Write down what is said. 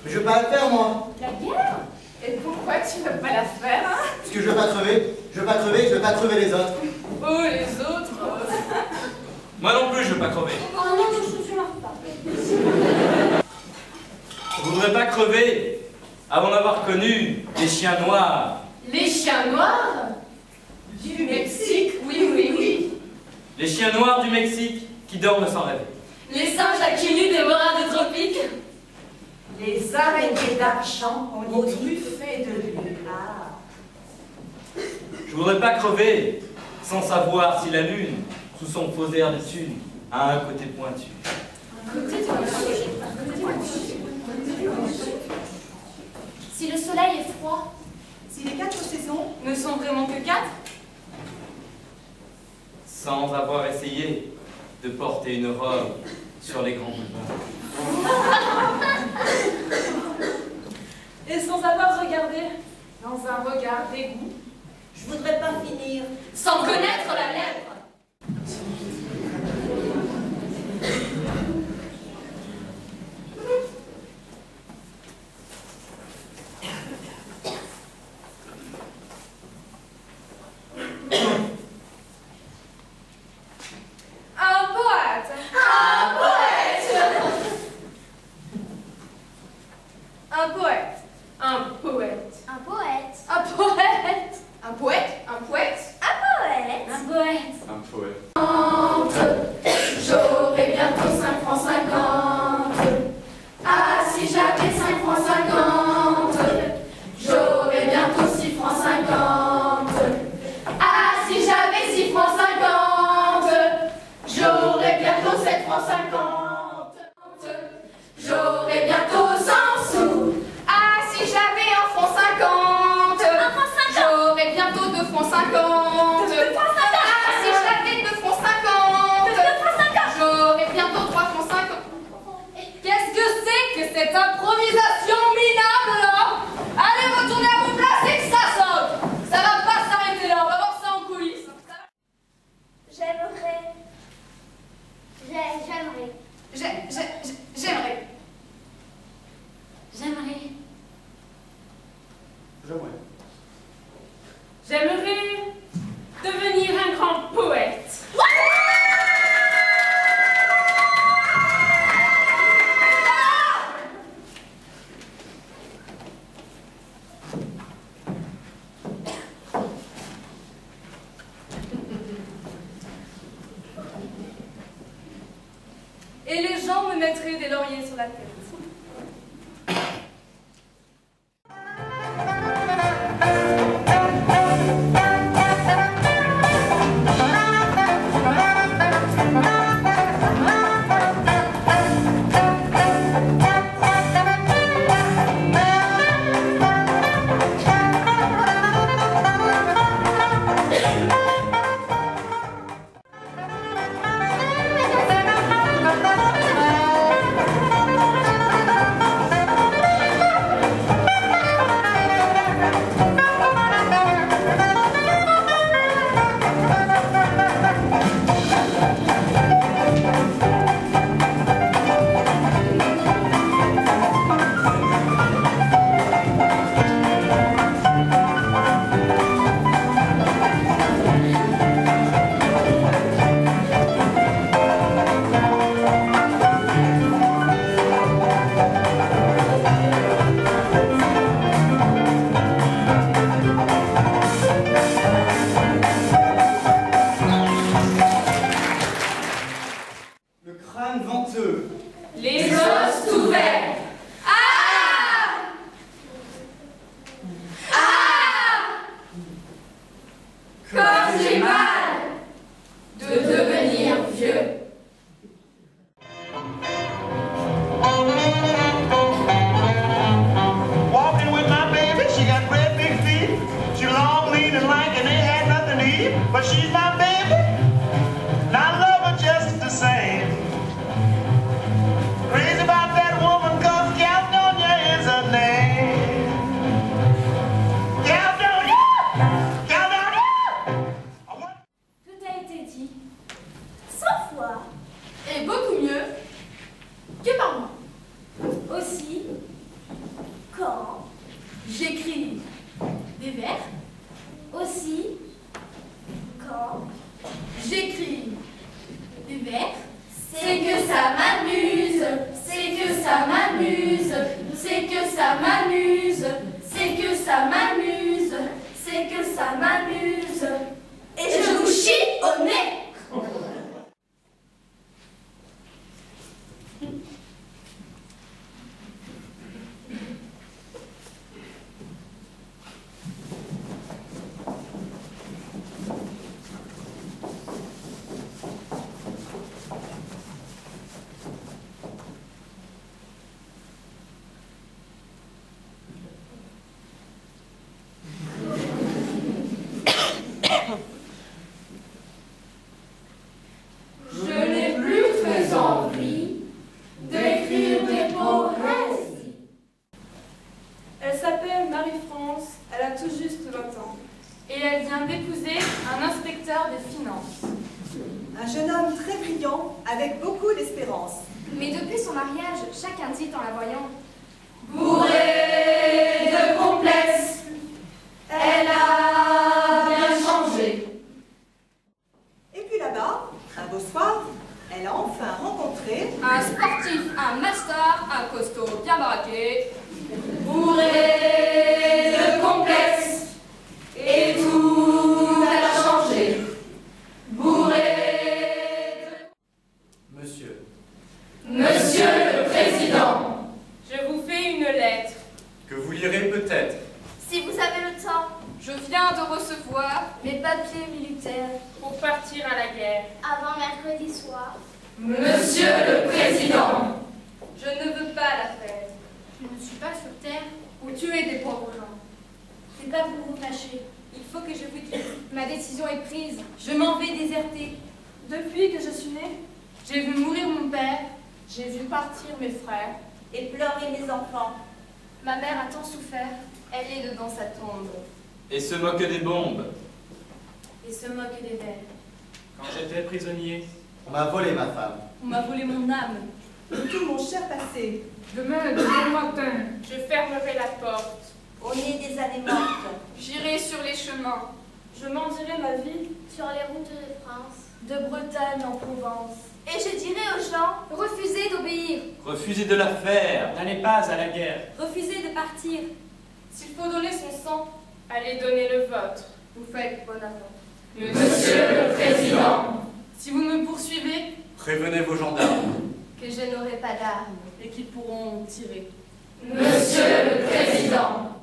Je veux pas la faire, moi. La guerre? Et pourquoi tu veux pas la faire, hein? Parce que je veux pas crever. Je veux pas crever, je veux pas crever les autres. Oh, les autres. Moi non plus, je veux pas crever. Oh non, je marre pas. Je voudrais pas crever avant d'avoir connu les chiens noirs. Les chiens noirs? Du Mexique, oui, oui, oui. Les chiens noirs du Mexique qui dorment sans rêver. Les singes à quenu des moras de tropique. Les araignées d'argent aux truffées de lune. Ah. Je voudrais pas crever sans savoir si la lune, sous son faux air de thune, a un côté pointu. Si le soleil est froid, Si les 4 saisons ne sont vraiment que 4, Sans avoir essayé de porter une robe sur les grands boulevards. et sans avoir regardé dans un regard d'égout, je voudrais pas finir. sans connaître la lèvre. Un poète. Un poète. Un poète. Un poète. Un poète. Un poète. Un poète. Un poète. Un poète. Un poète. Un poète. J'aurai bientôt 5 francs 50. Ah, si j'avais 5 francs 50. J'aurai bientôt 6 francs 50. Ah, si j'avais 6 francs 50. J'aurai bientôt 7 francs 50. J'aurai bientôt 100 sous. Ah, si j'avais 1 franc 50. 1 franc 50. J'aurai bientôt 2 francs 50. 2 francs 50. Ah, si j'avais 2 francs 50. 2 francs 50. J'aurai bientôt 3 francs 50. Qu'est-ce que c'est que cette improvisation minable là? Allez retourner à vos places et que ça sonne. Ça va pas s'arrêter là, on va voir ça en coulisses. J'aimerais. J'aimerais. J'aimerais devenir un grand poète. Et les gens me mettraient des lauriers sur la tête. Les os ouverts. Ah! Ah! Comme j'ai mal de devenir vieux. Walking with my baby, she got great big feet. She long, lean, and lank, and ain't had nothing to eat. But she's my baby, and I love her just the same. Crazy about that woman, 'cause l'hiver. C'est que ça m'amuse, c'est que ça m'amuse, c'est que ça m'amuse, c'est que ça m'amuse, c'est que ça m'amuse. Et je vous chie au nez. Je n'ai plus très envie d'écrire des poésies. Elle s'appelle Marie-France, elle a tout juste 20 ans. Et elle vient d'épouser un inspecteur des finances. Un jeune homme très brillant, avec beaucoup d'espérance. Mais depuis son mariage, chacun dit en la voyant. Bourrée de complexes, elle a bien changé. Et puis là-bas, un beau soir, elle a enfin rencontré Un sportif, un master, un costaud bien baraqué. Bourrée de complexes, et tout a changé. Bourrée de... Monsieur le Président, Je vous fais une lettre. Que vous lirez peut-être. Si vous avez le temps, Je viens de recevoir mes papiers militaires pour partir à la guerre. avant mercredi soir. Monsieur le Président, Je ne veux pas la fête Je ne suis pas sur terre. ou tuer des pauvres gens. C'est pas pour vous fâcher. Il faut que je vous quitte. Ma décision est prise. Je m'en vais déserter. Depuis que je suis née, j'ai vu mourir mon père, j'ai vu partir mes frères. et pleurer mes enfants. Ma mère a tant souffert, elle est dedans sa tombe. Et se moque des bombes. Et se moque des belles. Quand j'étais prisonnier, On m'a volé ma femme. On m'a volé mon âme. Et tout mon cher passé. Demain, de bon matin, je fermerai la porte. On est des années mortes. J'irai sur les chemins. Je mendirai ma vie. Sur les routes de France. de Bretagne en Provence. Et je dirais aux gens, refusez d'obéir. refusez de la faire. N'allez pas à la guerre. Refusez de partir. S'il faut donner son sang, allez donner le vôtre. Vous faites bon avant. Monsieur le Président, Si vous me poursuivez, Prévenez vos gendarmes. Que je n'aurai pas d'armes. et qu'ils pourront tirer. Monsieur le Président,